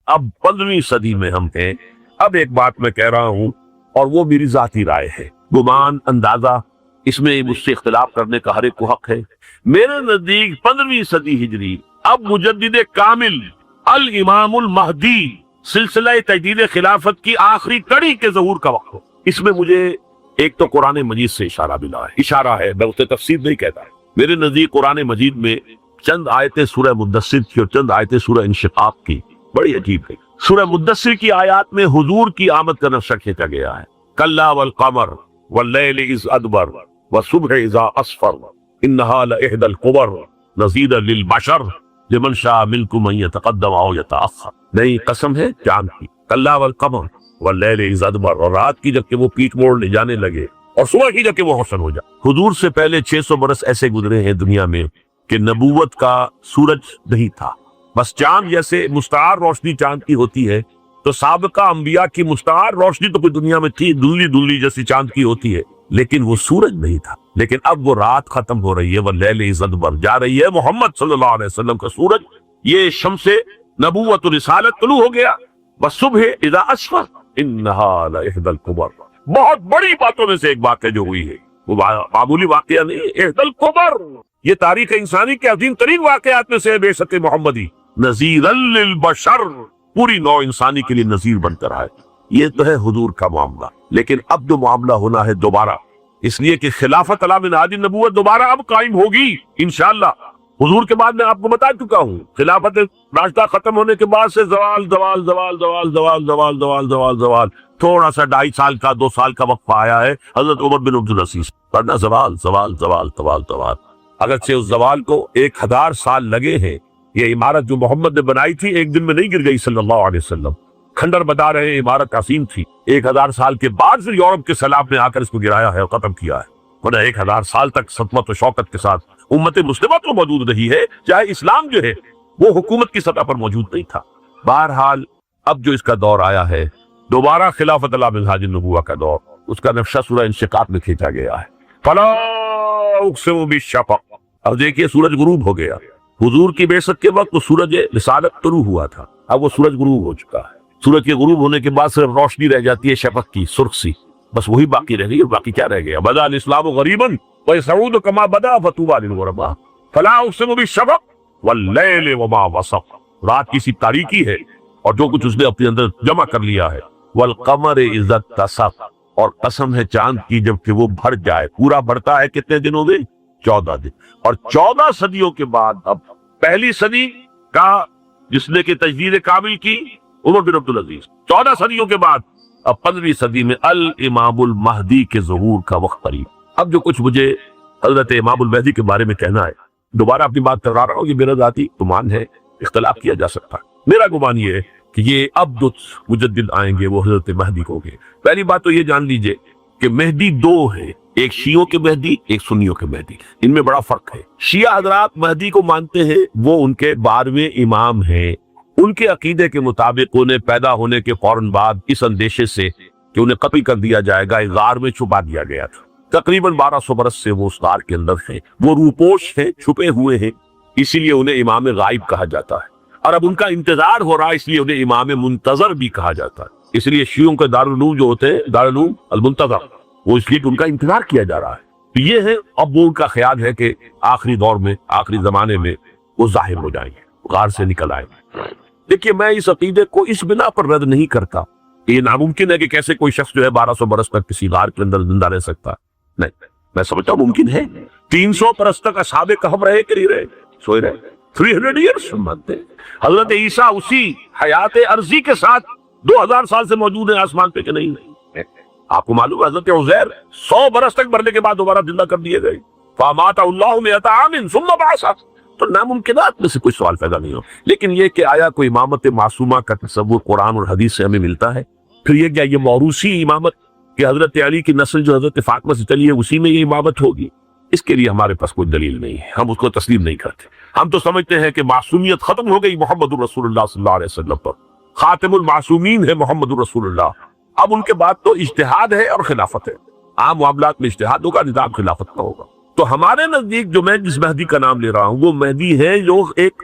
اب 15ویں صدی میں ہم ہیں. اب ایک بات میں کہہ رہا ہوں اور وہ میری ذاتی رائے ہے، گمان اندازہ اس میں مجھ سے اختلاف کرنے کا ہر ایک کو حق ہے. میرے نزدیک 15ویں صدی ہجری اب مجدد کامل الامام المہدی سلسلہ تجدید خلافت کی آخری کڑی کے ظہور کا وقت ہو. اس میں مجھے ایک تو قرآن مجید سے اشارہ ملا ہے، اشارہ ہے، میں اسے تفسیر نہیں کہتا. میرے نزدیک قرآن مجید میں چند آیتیں سورہ مدثر کی اور چند آیتیں سورہ انشقاق کی بڑی عجیب ہے. سورہ مدثر کی آیات میں حضور کی آمد کا نقشہ کھینچا گیا ہے. کلا والقمر واللیل اذ ادبر والصبح اذا اسفر انہا لإحدى الکبر نذیرا للبشر لمن شاء منکم ان یتقدم او یتأخر. نہیں، قسم ہے چاند کی. کلا والقمر واللیل اذ ادبر، اور رات کی جب کہ وہ پیٹ موڑ لے جانے لگے اور صبح کی جب کہ وہ روشن ہو جائے. حضور سے پہلے 600 برس ایسے گزرے ہیں دنیا میں کہ نبوت کا سورج نہیں تھا، بس چاند جیسے مستعار روشنی چاند کی ہوتی ہے تو سابقہ انبیاء کی مستعار روشنی تو کوئی دنیا میں تھی، دھندلی دھندلی جیسی چاند کی ہوتی ہے، لیکن وہ سورج نہیں تھا. لیکن اب وہ رات ختم ہو رہی ہے، واللیل اذ ادبر جا رہی ہے محمد صلی اللہ علیہ وسلم کا سورج. یہ شمس نبوت و رسالت طلوع ہو گیا. والصبح اذا اسفر انہا لإحدى الکبر. بہت بڑی باتوں میں سے ایک بات ہے جو ہوئی ہے، وہ معمولی واقعہ نہیں. احدى الکبر یہ تاریخ انسانی کے عظیم ترین واقعات میں سے ہے. بے شک محمدی نذیرا للبشر، پوری نوع انسانی کے لیے نذیر بن کر آئے. یہ تو ہے حضور کا معاملہ. لیکن اب جو معاملہ ہونا ہے دوبارہ، اس لیے کہ خلافت علی منہاج النبوت دوبارہ اب قائم ہوگی انشاءاللہ. حضور کے بعد میں آپ کو بتا چکا ہوں، خلافت راشدہ ختم ہونے کے بعد سے زوال زوال زوال زوال زوال زوال زوال زوال زوال، تھوڑا سا 2.5 سال کا 2 سال کا وقفہ آیا ہے حضرت عمر بن عبدالعزیز، ورنہ زوال زوال زوال زوال زوال. اگرچہ اس زوال کو 1000 سال لگے ہیں. یہ عمارت جو محمد نے بنائی تھی ایک دن میں نہیں گر گئی صلی اللہ علیہ وسلم. کھنڈر بتا رہے ہیں عمارت عظیم تھی. 1000 سال کے بعد پھر یورپ کے سیلاب نے آ کر اس کو گرایا ہے اور ختم کیا ہے. ورنہ 1000 سال تک سطوت و شوکت کے ساتھ امت مسلمہ تو موجود رہی ہے، چاہے اسلام جو ہے وہ حکومت کی سطح پر موجود نہیں تھا. بہرحال اب جو اس کا دور آیا ہے دوبارہ خلافت علی منہاج النبوہ کا دور، اس کا نقشہ سورہ انشقاق میں کھینچا گیا ہے. فلا اقسم بالشفق. اب دیکھیے سورج غروب ہو گیا. حضور کی بعثت کے وقت وہ سورج رسالت طلوع ہوا تھا، اب وہ سورج غروب ہو چکا ہے. سورج کے غروب ہونے کے بعد صرف روشنی رہ جاتی ہے شفق کی، سرخ سی، بس وہی باقی رہ گئی. اور باقی کیا رہ گیا؟ بدا الاسلام غریبا وسعود کما بدا فتوبى للغرباء. فلا اقسم بالشفق واللیل وما وسق. رات کی سی تاریکی ہے اور جو کچھ اس نے اپنے اندر جمع کر لیا ہے. والقمر اذا اتسق، اور قسم ہے چاند کی جب کہ وہ بھر جائے. پورا بھرتا ہے کتنے دنوں میں؟ 14 دن. اور 14 صدیوں کے بعد اب پہلی صدی کا جس نے کہ تجدید کامل کی عمر بن عبدالعزیز، 14 صدیوں کے بعد اب 15ویں صدی میں الامام المہدی کے ظہور کا وقت قریب. اب جو کچھ مجھے حضرت امام المہدی کے بارے میں کہنا ہے، دوبارہ اپنی بات کرا رہا ہوں، یہ میرا ذاتی گمان ہے، اختلاف کیا جا سکتا ہے. میرا گمان یہ ہے کہ یہ اب جو مجدد آئیں گے وہ حضرت مہدی ہوں گے. پہلی بات تو یہ جان لیجئے کہ مہدی 2 ہیں، ایک شیعوں کے مہدی، ایک سنیوں کے مہدی. ان میں بڑا فرق ہے. شیعہ حضرات مہدی کو مانتے ہیں، وہ ان کے 12ویں امام ہیں. ان کے عقیدے کے مطابق انہیں پیدا ہونے کے فوراً بعد اس اندیشے سے کہ انہیں قتل کر دیا جائے گا ایک غار میں چھپا دیا گیا تھا. تقریباً 1200 برس سے وہ اس غار کے اندر ہیں. وہ روپوش ہیں، چھپے ہوئے ہیں، اسی لیے انہیں امام غائب کہا جاتا ہے. اور اب ان کا انتظار ہو رہا ہے، اس لیے انہیں امام منتظر بھی کہا جاتا ہے. اس لیے شیعوں کے دارالعلوم جو ہوتے ہیں دارالعلوم المنتظر، وہ اس لیے کہ ان کا انتظار کیا جا رہا ہے. تو یہ ہے اب وہ ان کا خیال ہے کہ آخری دور میں، آخری زمانے میں وہ ظاہر ہو جائیں گے، غار سے نکل آئیں گے. دیکھیے میں اس عقیدے کو اس بنا پر رد نہیں کرتا. یہ ناممکن ہے کہ کیسے کوئی شخص جو ہے 1200 برس تک کسی غار کے اندر زندہ رہ سکتا. نہیں، میں سمجھتا ہوں ممکن ہے. 300 برس تک اصحاب کہف رہے کہ نہیں رہے؟ سوئے رہے. 300 ایئرس مانتے ہیں. حضرت عیسیٰ اسی حیات عرضی کے ساتھ 2000 سال سے موجود ہیں آسمان پہ کہ نہیں؟ آپ کو معلوم ہے حضرت عزیر 100 برس تک مرنے کے بعد دوبارہ زندہ کر دیے گئے. فامات اللہ 100 عام ثم بعثہ. تو ناممکنات میں سے کوئی سوال پیدا نہیں ہو. لیکن یہ کہ آیا کوئی امامت معصومہ کا تصور قرآن اور حدیث سے ہمیں ملتا ہے؟ پھر یہ کیا یہ موروثی امامت کہ حضرت علی کی نسل جو حضرت فاطمہ سے چلی ہے اسی میں یہ امامت ہوگی؟ اس کے لیے ہمارے پاس کوئی دلیل نہیں ہے، ہم اس کو تسلیم نہیں کرتے. ہم تو سمجھتے ہیں کہ معصومیت ختم ہو گئی محمد الرسول اللہ صلی اللہ علیہ وسلم پر. خاتم المعصومین ہے محمد الرسول اللہ. اب ان کے بعد تو اجتہاد ہے اور خلافت ہے. عام معاملات میں اجتہاد ہوگا، نظام خلافت کا ہوگا. تو ہمارے نزدیک جو میں جس مہدی کا نام لے رہا ہوں وہ مہدی ہے جو ایک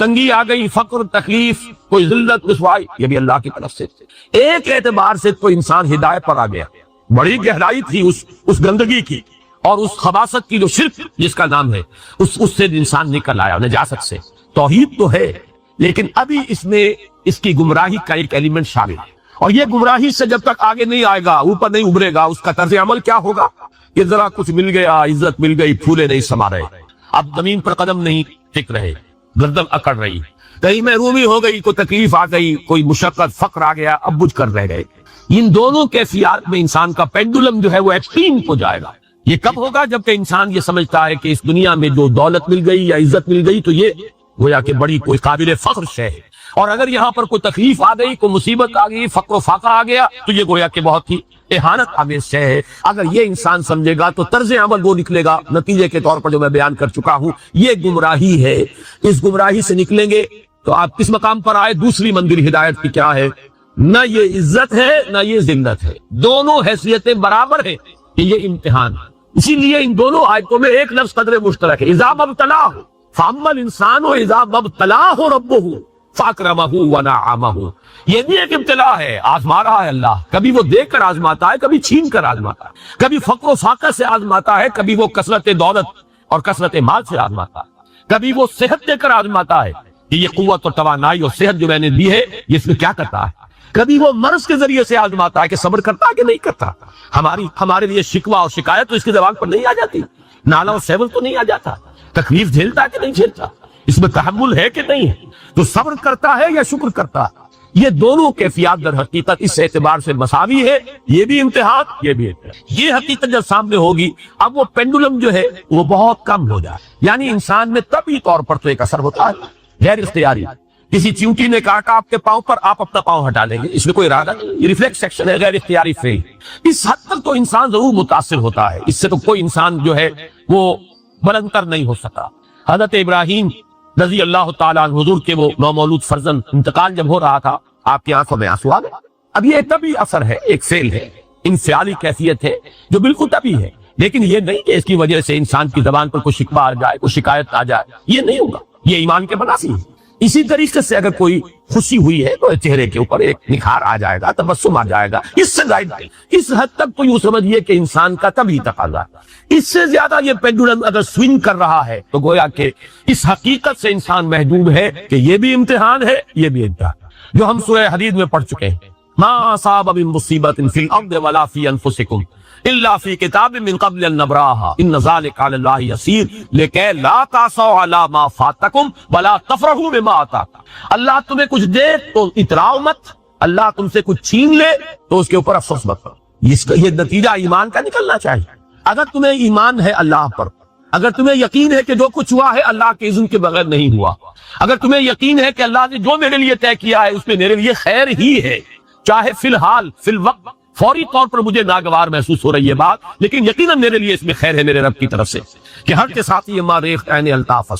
تنگی آ گئی، فقر، تکلیف، کوئی ذلت، رسوائی، یہ بھی اللہ کی طرف سے۔ ایک اعتبار سے تو انسان ہدایت پر آ گیا، بڑی گہرائی تھی اس گندگی کی اور اس خباثت کی جو شرک جس کا نام ہے، اس سے انسان نکل آیا نجاست سے۔ توحید تو ہے لیکن ابھی اس میں اس کی گمراہی کا ایک ایلیمنٹ شامل ہے، اور یہ گمراہی سے جب تک آگے نہیں آئے گا، اوپر نہیں ابھرے گا، اس کا طرز عمل کیا ہوگا؟ کہ ذرا کچھ مل گیا، عزت مل گئی، پھولے نہیں سما رہے، اب زمین پر قدم نہیں ٹک رہے، گردن اکڑ رہی، کہیں محرومی ہو گئی، کوئی تکلیف آ گئی، کوئی مشقت، فقر آ گیا، اب بجھ کر رہ گئے۔ ان دونوں کیفیات میں انسان کا پینڈولم جو ہے وہ ایکسٹریم ہو جائے گا۔ یہ کب ہوگا؟ جبکہ انسان یہ سمجھتا ہے کہ اس دنیا میں جو دولت مل گئی یا عزت مل گئی تو یہ گویا کہ بڑی کوئی قابل فخر شے ہے، اور اگر یہاں پر کوئی تکلیف آ گئی، کوئی مصیبت آ گئی، فقر و فاقہ آ گیا تو یہ گویا کہ بہت ہی اہانت آمیز شے ہے۔ اگر یہ انسان سمجھے گا تو طرز عمل وہ نکلے گا نتیجے کے طور پر جو میں بیان کر چکا ہوں، یہ گمراہی ہے۔ اس گمراہی سے نکلیں گے تو آپ کس مقام پر آئے؟ دوسری منزل ہدایت کی کیا ہے؟ نہ یہ عزت ہے نہ یہ ذلت ہے، دونوں حیثیتیں برابر ہیں کہ یہ امتحان۔ اسی لیے ان دونوں آیتوں میں ایک لفظ قدر مشترک ہے، اذا مبتلاہ فاما الانسان اذا مبتلاہ ربہ فاکرمہ ونعمہ۔ یہ بھی ایک ابتلا ہے، آزما رہا ہے اللہ، کبھی وہ دے کر آزماتا ہے، کبھی چھین کر آزماتا ہے، کبھی فقر و فاقہ سے آزماتا ہے، کبھی وہ کثرت دولت اور کثرت مال سے آزماتا ہے، کبھی وہ صحت دے کر آزماتا ہے کہ یہ قوت اور توانائی اور صحت جو میں نے دی ہے یہ اس میں کیا کرتا ہے، کبھی وہ مرض کے ذریعے سے آزماتا ہے کہ صبر کرتا ہے کہ نہیں کرتا۔ ہمارے لیے شکوہ اور شکایت تو اس کی زبان پر نہیں آ جاتی، نالا اور سیول تو نہیں آ جاتا، تکلیف جھیلتا ہے کہ نہیں جھیلتا، اس میں تحمل ہے کہ نہیں ہے، تو صبر کرتا ہے یا شکر کرتا ہے۔ یہ دونوں کیفیات در حقیقت اس اعتبار سے مساوی ہے، یہ بھی امتحان، یہ بھی امتحان۔ یہ حقیقت جب سامنے ہوگی اب وہ پینڈولم جو ہے وہ بہت کم ہو جائے، یعنی انسان میں طبعی طور پر تو ایک اثر ہوتا ہے غیر اختیاری، کسی چیونٹی نے کاٹا آپ کے پاؤں پر، آپ اپنا پاؤں ہٹا لیں گے، اس میں کوئی ارادہ نہیں، یہ ریفلیکس ایکشن ہے، غیر اختیاری فعل۔ اس حد تک تو انسان ضرور متاثر ہوتا ہے، اس سے تو کوئی انسان جو ہے وہ بلند تر نہیں ہو سکا۔ حضرت ابراہیم رضی اللہ تعالیٰ عنہ حضور کے وہ نومولود فرزند انتقال جب ہو رہا تھا، آپ کی آنکھوں میں آنسو آ گئے۔ اب یہ طبعی اثر ہے، ایک فعل ہے، انفعالی کیفیت ہے جو بالکل طبعی ہے، لیکن یہ نہیں کہ اس کی وجہ سے انسان کی زبان پر کوئی شکوہ آ جائے، کوئی شکایت آ جائے، یہ نہیں ہوگا، یہ ایمان کے منافی ہے۔ اسی طریقے سے اگر کوئی خوشی ہوئی ہے تو چہرے کے اوپر ایک نکھار آ جائے گا، تبسم آ جائے گا، اس سے زائد نہیں۔ اس حد تک تو یوں سمجھیے کہ انسان کا طبعی تقاضا ہے۔ اس سے زیادہ یہ پینڈولم اگر سوئنگ کر رہا ہے تو گویا کہ اس حقیقت سے انسان محجوب ہے کہ یہ بھی امتحان ہے، یہ بھی امتحان، جو ہم سورہ حدید میں پڑھ چکے ہیں، ما اصاب من مصیبت فی الارض ولا فی انفسکم الا فی کتاب من قبل ان نبراها ان ذلک علی اللہ یسیر لکے لا تعصوا علی ما فاتکم ولا تفرحوا بما آتاکم۔ اللہ تمہیں کچھ دے تو اتراؤ مت، اللہ تم سے کچھ چھین لے تو اس کے اوپر افسوس مت کرو۔ یہ نتیجہ ایمان کا نکلنا چاہیے۔ اگر تمہیں ایمان ہے اللہ پر، اگر تمہیں یقین ہے کہ جو کچھ ہوا ہے اللہ کے اذن کے بغیر نہیں ہوا، اگر تمہیں یقین ہے کہ اللہ نے جو میرے لیے طے کیا ہے اس میں میرے لیے خیر ہی ہے، چاہے فی الحال فی الوقت فوری طور پر مجھے ناگوار محسوس ہو رہی ہے بات، لیکن یقیناً میرے لیے اس میں خیر ہے میرے رب کی طرف سے، کہ ہر کے ساتھ یہ ماریخ عین الطاف۔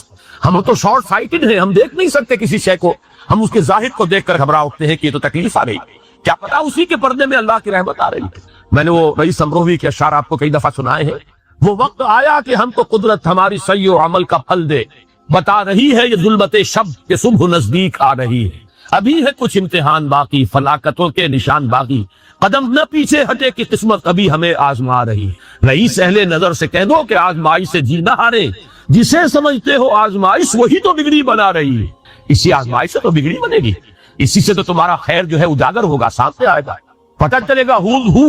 ہم تو شارٹ سائٹڈ ہیں، ہم دیکھ نہیں سکتے کسی شے کو، ہم اس کے ظاہر کو دیکھ کر گھبرا اٹھتے ہیں کہ یہ تو تکلیف آ گئی، کیا پتا اسی کے پردے میں اللہ کی رحمت آ رہی ہے۔ میں نے وہ رئیس امروہی کے اشعار آپ کو کئی دفعہ سنائے ہیں، وہ وقت آیا کہ ہم کو قدرت ہماری سعی و عمل کا پھل دے، بتا رہی ہے یہ ظلمت شب کہ صبح نزدیک آ رہی ہے، ابھی ہے کچھ امتحان باقی، فلاکتوں کے نشان باقی، قدم نہ پیچھے ہٹے کہ قسمت ابھی ہمیں آزما رہی۔ رئیس اہل نظر سے کہہ دو کہ آزمائش سے جی نہ ہارے، جسے سمجھتے ہو آزمائش وہی تو بگڑی بنا رہی ہے۔ اسی آزمائش سے تو بگڑی بنے گی، اسی سے تو تمہارا خیر جو ہے اجاگر ہوگا، سامنے آئے گا، پتہ چلے گا who's who,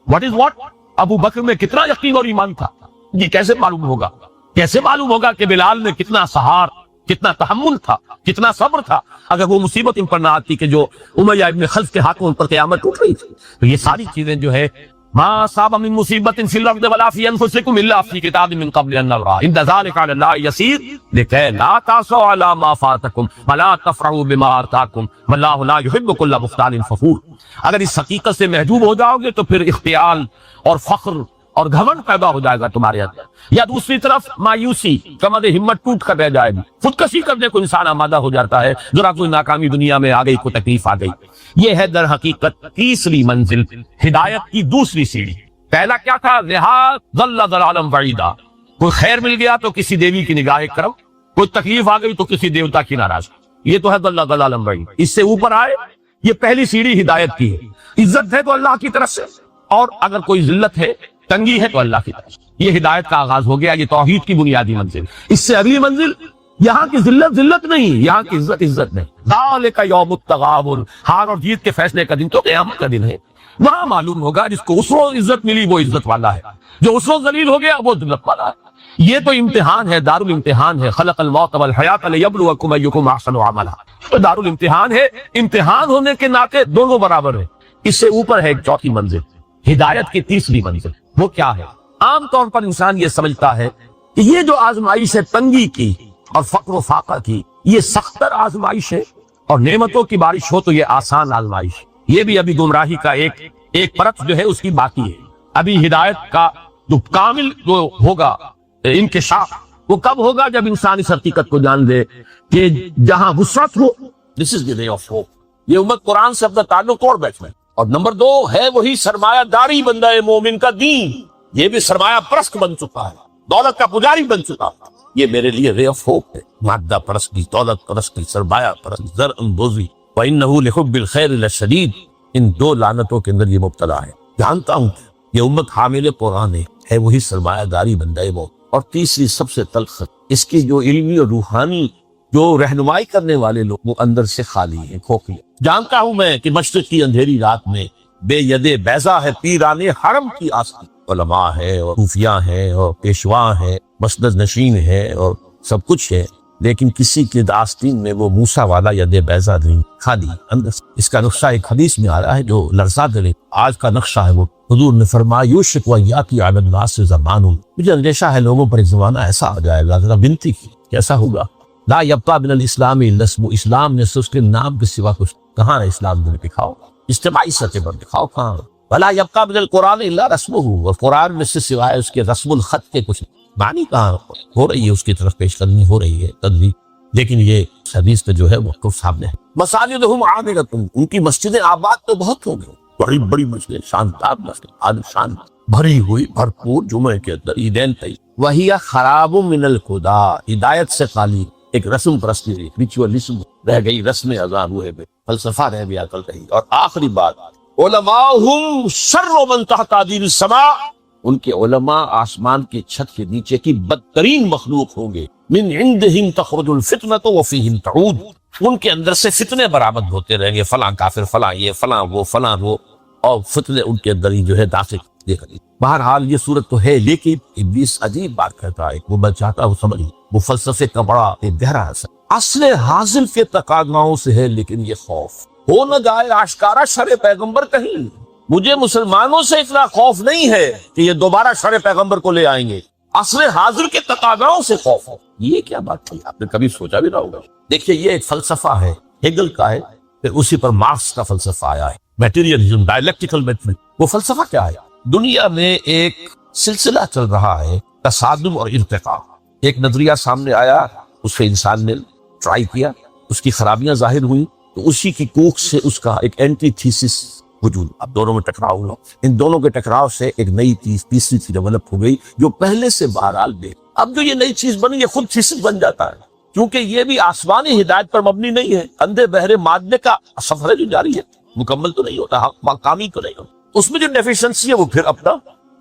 what is what۔ ابو بکر میں کتنا یقین اور ایمان تھا، یہ کیسے معلوم ہوگا؟ کیسے معلوم ہوگا کہ بلال میں کتنا سہار، کتنا تحمل تھا، کتنا صبر تھا، اگر وہ مصیبت ان پر نہ آتی کہ جو امیہ ابن خلف کے ہاتھوں ان پر قیامت ٹوٹ رہی تھی۔ تو یہ ساری چیزیں جو ہے ما اصاب من مصیبت فی الارض ولا فی انفسکم الا فی کتاب من قبل ان نبرأ ان ذلک علی اللہ یسیر لکے لا تعصوا علی ما فاتکم ولا تفرحوا بما آتاکم واللہ لا یحب کل مختال فخور۔ اگر اس حقیقت سے محجوب ہو جاؤ گے تو پھر اختیال اور فخر اور گھمنڈ پیدا ہو جائے گا تمہارے اندر، یا دوسری طرف مایوسی، کمر ہمت ٹوٹ کر رہ جائے گی، خودکشی کرنے کو انسان آمادہ ہو جاتا ہے، ذرا کوئی ناکامی دنیا میں آ گئی، کوئی تکلیف آ گئی۔ یہ ہے در حقیقت تیسری منزل، ہدایت کی دوسری سیڑھی۔ پہلا کیا تھا؟ ظل ضلالا بعیدا، کوئی خیر مل گیا تو کسی دیوی کی نگاہ کرم، کوئی تکلیف آ گئی تو کسی دیوتا کی ناراضگی، یہ تو ہے اللہ تعالیٰ عالم بھائی۔ اس سے اوپر آئے، یہ پہلی سیڑھی ہدایت کی ہے۔ عزت ہے تو اللہ کی طرف سے، اور اگر کوئی ذلت ہے، تنگی ہے تو اللہ کی طرف سے۔ یہ ہدایت کا آغاز ہو گیا، یہ توحید کی بنیادی منزل۔ اس سے اگلی منزل، یہاں کی ذلت ذلت نہیں، یہاں کی عزت عزت نہیں۔ ذالک یوم التغابن، ہار اور جیت کے فیصلے کا دن تو قیامت کا دن ہے۔ وہاں معلوم ہوگا جس کو اس روز عزت ملی وہ عزت والا ہے، جو اس روز ذلیل ہو گیا وہ ذلت والا ہے۔ یہ تو امتحان ہے، دار الامتحان ہے۔ خلق الموت والحیات لیبلوکم ایکم احسن عملا، تو دار الامتحان ہے۔ امتحان ہونے کے ناطے دونوں برابر ہیں۔ اس سے اوپر ہے ایک چوتھی منزل، ہدایت کی تیسری منزل۔ وہ کیا ہے؟ عام طور پر انسان یہ سمجھتا ہے کہ یہ جو آزمائش ہے تنگی کی اور فقر و فاقہ کی، یہ سختر آزمائش ہے، اور نعمتوں کی بارش ہو تو یہ آسان آزمائش ہے۔ یہ بھی ابھی گمراہی کا ایک پرت جو ہے اس کی باقی ہے۔ ابھی ہدایت کا جو کامل جو ہوگا انکشاف، وہ کب ہوگا؟ جب انسان اس حقیقت کو جان لے کہ جہاں وسعت ہو، دس از دی رے آف ہوپ۔ یہ امت قرآن سے اپنا تعلق توڑ بیٹھنا ہے۔ اور نمبر 2 ہے وہی سرمایہ داری بندہ مومن کا دین، یہ بھی سرمایہ پرست بن چکا ہے، دولت کا پجاری بن چکا ہے۔ یہ میرے لیے رے آف ہوپ ہے۔ مادہ پرستی، دولت پرستی، سرمایہ پرست، زر اندوزی، وَإِنَّهُ لِحُبِّ الْخَيْرِ لَشَدِيدٌ، ان دو لعنتوں کے اندر یہ مبتلا ہے۔ جانتا ہوں یہ امت حامل قرآن ہے وہی سرمایہ داری بندہ وہ۔ اور تیسری سب سے تلخ، اس کی جو علمی اور روحانی جو رہنمائی کرنے والے لوگ وہ اندر سے خالی ہیں، کھوکھلے۔ جانتا ہوں میں کہ مشرق کی اندھیری رات میں بے ید بیضا ہے پیرانے حرم کی آستی، علماء ہے اور صوفیاء ہیں اور پیشوا ہیں، مسند نشین ہے اور سب کچھ ہے، لیکن کسی کے آستین میں وہ موسیٰ والا ید بیضا نہیں، خالی اندر سے۔ اس کا نقشہ ایک حدیث میں آ رہا ہے جو لرزا دے۔ آج کا نقشہ ہے وہ، حضور نے فرمایا یوشک ویاتی علی الناس زمان، مجھے اندیشہ ہے لوگوں پر ایک زمانہ ایسا آ جائے گا۔ ذرا بنتی کی کیسا ہوگا؟ لا یبقى من الاسلام الا اسمه، اسلام نے اس کے نام کے سوا کچھ کہاں ہے؟ اسلام نے دکھاؤ، اجتماعی سطح پر دکھاؤ کہاں؟ ولا یبقى من القرآن الا رسمه، اور قرآن میں سے سوائے اس کے رسم الخط کے کچھ معنی کہاں ہو رہی ہے؟ اس کی طرف پیش قدمی ہو رہی ہے، تدریج، لیکن یہ حدیث میں جو ہے وہ سامنے ہے۔ مساجدہم عامرۃ، ان کی مسجدیں آباد تو بہت ہو گئی، بڑی بڑی مسجدیں، شاندار مسجد، عالیشان، بھری ہوئی، بھرپور، جمعے کے اندر، عیدین تئی، وہی خراب من الہدی، ہدایت سے خالی، ایک رسم پرستی، ریچولیزم رہ گئی، رسم اذان ہوئے بے، فلسفہ رہ گیا عقل رہی۔ اور آخری بات، علماءہم شر من تحت عدیل السماء، ان کے علماء آسمان کی چھت کے نیچے کی بدترین مخلوق ہوں گے۔ من عندہم تخرج الفتنۃ وفیہم تعود، ان کے اندر سے فتنے برآمد ہوتے رہیں گے، فلاں کافر، فلاں یہ، فلاں وہ، فلاں وہ، اور فتنے ان کے اندر ہی جو ہے داخل دیکھیں۔ بہرحال یہ صورت تو ہے، لیکن ابلیس عجیب بات کہتا ہے، وہ میں چاہتا ہوں سمجھ، وہ فلسفے کا بڑا ایک گہرا اثر اصل حاصل کے تقاضاؤں سے ہے، لیکن یہ خوف ہو نہ جائے آشکارا شر پیغمبر کہیں۔ مجھے مسلمانوں سے اتنا خوف نہیں ہے کہ یہ دوبارہ شر پیغمبر کو لے آئیں گے، اصل حاضر کے تقاضاؤں سے خوف ہو۔ یہ کیا بات تھی؟ آپ نے کبھی سوچا بھی نہ ہوگا۔ دیکھیے یہ ایک فلسفہ ہے، ہیگل کا ہے، پھر اسی پر مارکس کا فلسفہ آیا ہے، میٹیریلزم، ڈائلیکٹیکل میتھڈ۔ وہ فلسفہ کیا ہے؟ دنیا میں ایک سلسلہ چل رہا ہے، تصادم اور ارتقاء۔ ایک نظریہ سامنے آیا، اس سے انسان نے ٹرائی کیا، اس کی خرابیاں ظاہر ہوئیں، تو اسی کی کوکھ سے اس کا ایک اینٹی تھیسس وجود، اب دونوں میں ٹکراؤ ہوا، ان دونوں کے ٹکراؤ سے ایک نئی چیز، تیسری چیز ڈیولپ ہو گئی، جو پہلے سے بہرحال بے۔ اب جو یہ نئی چیز بنی، یہ خود تھیسس بن جاتا ہے، کیونکہ یہ بھی آسمانی ہدایت پر مبنی نہیں ہے، اندھے بہرے مادے کا سفر ہے جو جاری ہے، مکمل تو نہیں ہوتا، حق کامی تو نہیں ہوتا، اس میں جو ڈیفیشنسی ہے وہ پھر اپنا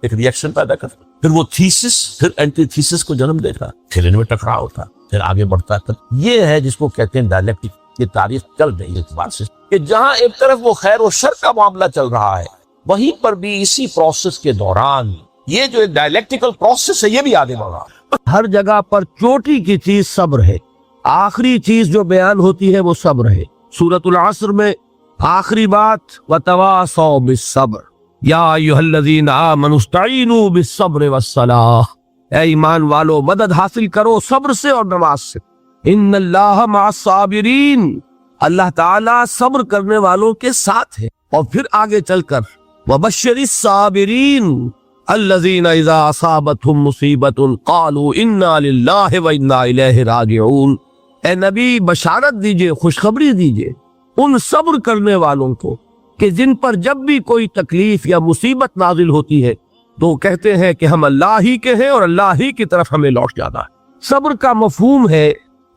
ایک ری ایکشن پیدا کرتا، پھر وہ تھیسس پھر اینٹی تھیسس کو جنم دیتا، پھر ان میں ٹکراؤ ہوتا، پھر آگے بڑھتا ہے۔ یہ ہے جس کو کہتے ہیں ڈائلیکٹک۔ یہ تاریخ چل رہی ہے اس بات سے کہ جہاں ایک طرف وہ خیر و شر کا معاملہ چل رہا ہے، وہیں پر بھی اسی پروسیس کے دوران یہ جو ایک ڈائلیکٹیکل پروسیس ہے یہ بھی آگے بڑھ رہا ہے۔ ہر جگہ پر چوٹی کی چیز صبر ہے، آخری چیز جو بیان ہوتی ہے وہ صبر ہے۔ سورۃ العصر میں آخری بات وتواصوا بالصبر یا ایھا الذین آمنوا استعینوا بالصبر والصلاۃ، اے ایمان والو مدد حاصل کرو صبر سے اور نماز سے۔ ان اللہ مع الصابرین، اللہ تعالیٰ صبر کرنے والوں کے ساتھ ہے۔ اور پھر آگے چل کر وبشر الصابرین الذین اذا اصابتهم مصیبۃ قالوا انا للہ وانا الیہ راجعون، اے نبی بشارت دیجئے، خوشخبری دیجئے ان صبر کرنے والوں کو کہ جن پر جب بھی کوئی تکلیف یا مصیبت نازل ہوتی ہے تو وہ کہتے ہیں کہ ہم اللہ ہی کے ہیں اور اللہ ہی کی طرف ہمیں لوٹ جانا ہے۔ صبر کا مفہوم ہے